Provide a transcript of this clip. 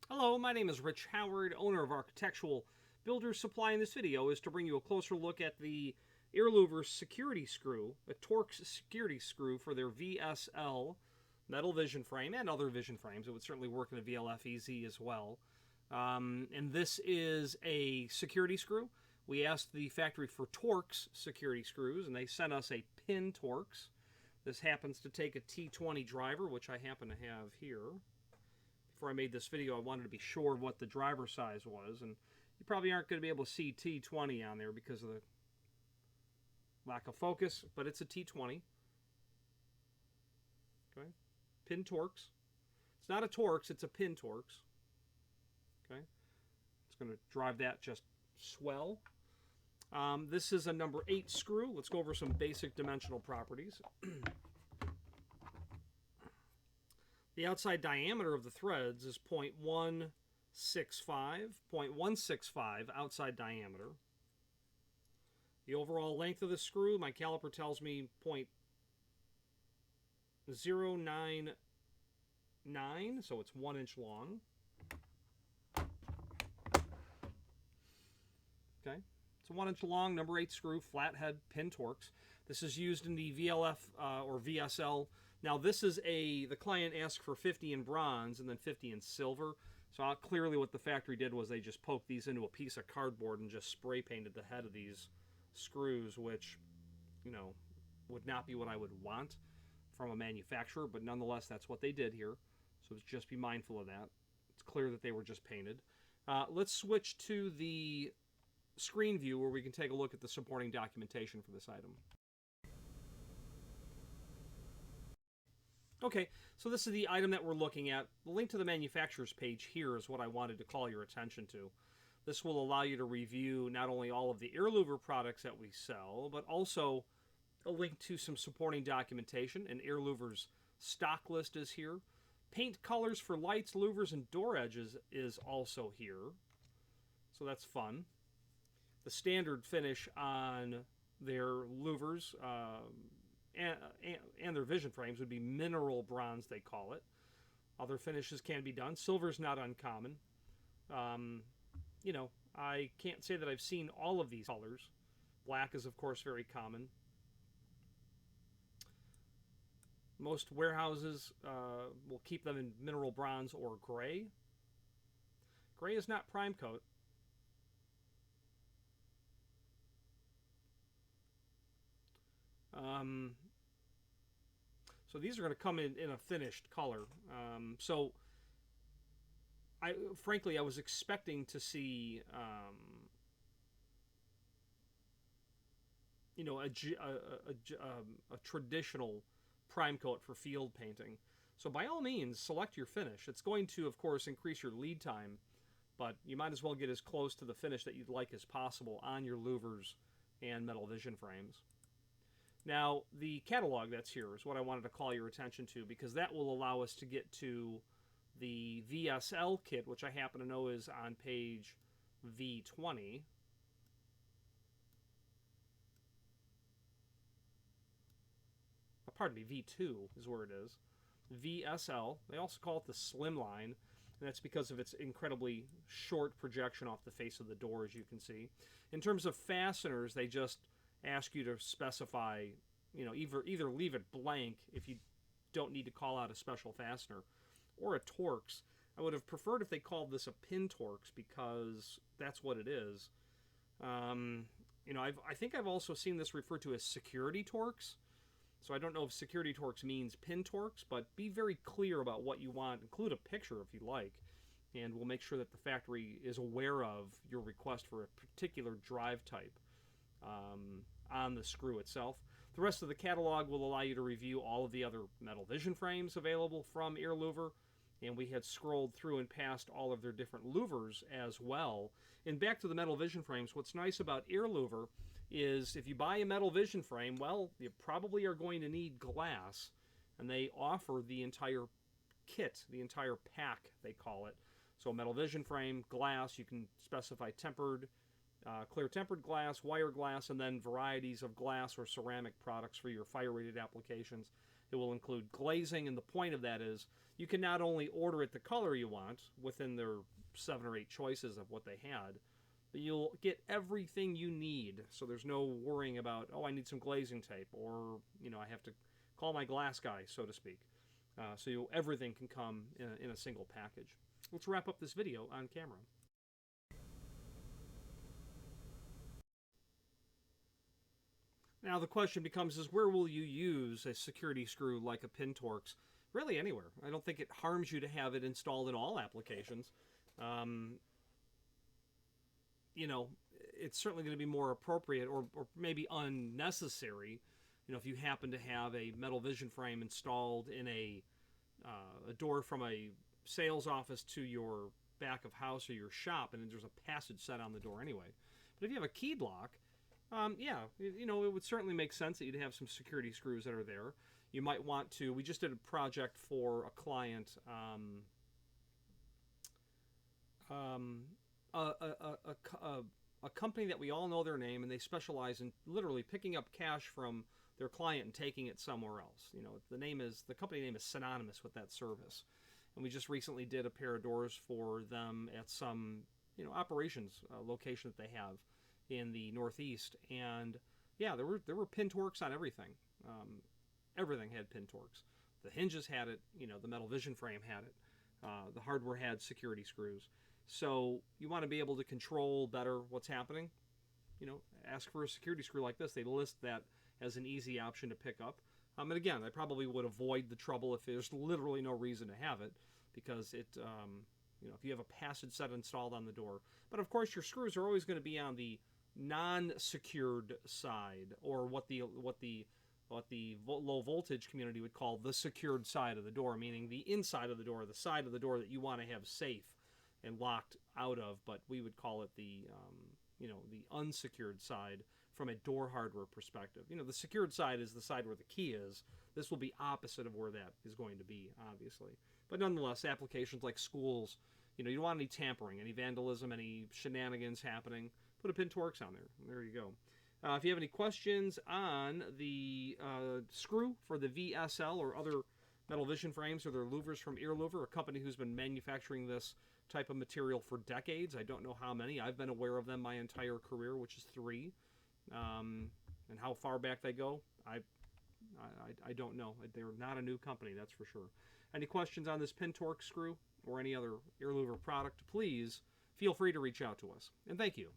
Hello, my name is Rich Howard, owner of Architectural Builders Supply, and this video is to bring you a closer look at the Air Louver security screw, a Torx security screw for their VSL metal vision frame and other vision frames. It would certainly work in a VLF EZ as well. And this is a security screw. We asked the factory for Torx security screws, and they sent us a pin Torx. This happens to take a T20 driver, which I happen to have here. Before I made this video, I wanted to be sure of what the driver size was, and you probably aren't going to be able to see T20 on there because of the lack of focus, but it's a T20. Okay, pin Torx. It's not a Torx, it's a pin Torx. Okay, it's going to drive that just swell. This is a number 8 screw. Let's go over some basic dimensional properties. The outside diameter of the threads is 0.165 outside diameter. The overall length of the screw, my caliper tells me 0.099, so it's 1 inch long. Okay, it's a 1 inch long, number 8 screw, flathead, pin Torx. This is used in the VLF or VSL. Now this is the client asked for 50 in bronze and then 50 in silver. So clearly what the factory did was they just poked these into a piece of cardboard and just spray painted the head of these screws, which, you know, would not be what I would want from a manufacturer, but nonetheless that's what they did here. So just be mindful of that. It's clear that they were just painted. Let's switch to the screen view where we can take a look at the supporting documentation for this item. Okay, so this is the item that we're looking at. The link to the manufacturer's page here is what I wanted to call your attention to. This will allow you to review not only all of the Air Louver products that we sell, but also a link to some supporting documentation. And Air Louver's stock list is here. Paint colors for lights, louvers, and door edges is also here. So that's fun. The standard finish on their louvers and their vision frames would be mineral bronze, they call it. Other finishes can be done. Silver's not uncommon. You know, I can't say that I've seen all of these colors. Black is, of course, very common. Most warehouses will keep them in mineral bronze or gray. Gray is not prime coat. So these are going to come in a finished color. So frankly, I was expecting to see, you know, a traditional prime coat for field painting. So by all means, select your finish. It's going to, of course, increase your lead time, but you might as well get as close to the finish that you'd like as possible on your louvers and metal vision frames. Now, the catalog that's here is what I wanted to call your attention to, because that will allow us to get to the VSL kit, which I happen to know is on page V20. Pardon me, V2 is where it is. VSL, they also call it the Slimline, and that's because of its incredibly short projection off the face of the door, as you can see. In terms of fasteners, they just ask you to specify, you know, either leave it blank if you don't need to call out a special fastener, or a Torx. I would have preferred if they called this a pin Torx, because that's what it is. You know, I think I've also seen this referred to as security Torx. So I don't know if security Torx means pin Torx, but be very clear about what you want. Include a picture if you like, and we'll make sure that the factory is aware of your request for a particular drive type on the screw itself. The rest of the catalog will allow you to review all of the other metal vision frames available from Air Louver, and we had scrolled through and past all of their different louvers as well. And back to the metal vision frames, what's nice about Air Louver is if you buy a metal vision frame, well, you probably are going to need glass, and they offer the entire kit, the entire pack, they call it. So metal vision frame, glass, you can specify tempered, clear tempered glass, wire glass, and then varieties of glass or ceramic products for your fire-rated applications. It will include glazing, and the point of that is you can not only order it the color you want within their 7 or 8 choices of what they had, but you'll get everything you need. So there's no worrying about, oh, I need some glazing tape, or I have to call my glass guy, so to speak. So everything can come in a single package. Let's wrap up this video on camera. Now the question becomes is where will you use a security screw like a pin Torx? Really anywhere. I don't think it harms you to have it installed in all applications. It's certainly going to be more appropriate or maybe unnecessary, if you happen to have a metal vision frame installed in a door from a sales office to your back of house or your shop, and there's a passage set on the door anyway. But if you have a keyed lock, it would certainly make sense that you'd have some security screws that are there. You might want to, we just did a project for a client, a company that we all know their name, and they specialize in literally picking up cash from their client and taking it somewhere else. The company name is synonymous with that service. And we just recently did a pair of doors for them at some, operations location that they have in the Northeast, and yeah, there were pin Torx on everything. Everything had pin Torx. The hinges had it. The metal vision frame had it. The hardware had security screws. So you want to be able to control better what's happening. Ask for a security screw like this. They list that as an easy option to pick up. And again, I probably would avoid the trouble if there's literally no reason to have it, because it, if you have a passage set installed on the door. But of course, your screws are always going to be on the non-secured side, or what the low voltage community would call the secured side of the door, meaning the inside of the door, the side of the door that you want to have safe and locked out of. But we would call it the unsecured side from a door hardware perspective. The secured side is the side where the key is. This will be opposite of where that is going to be, obviously. But nonetheless, applications like schools, you don't want any tampering, any vandalism, any shenanigans happening. Put a pin Torx on there. There you go. If you have any questions on the screw for the VSL or other metal vision frames or their louvers from Air Louver, a company who's been manufacturing this type of material for decades. I don't know how many. I've been aware of them my entire career, which is 3. And how far back they go, I don't know. They're not a new company, that's for sure. Any questions on this pin Torx screw or any other Air Louver product, please feel free to reach out to us. And thank you.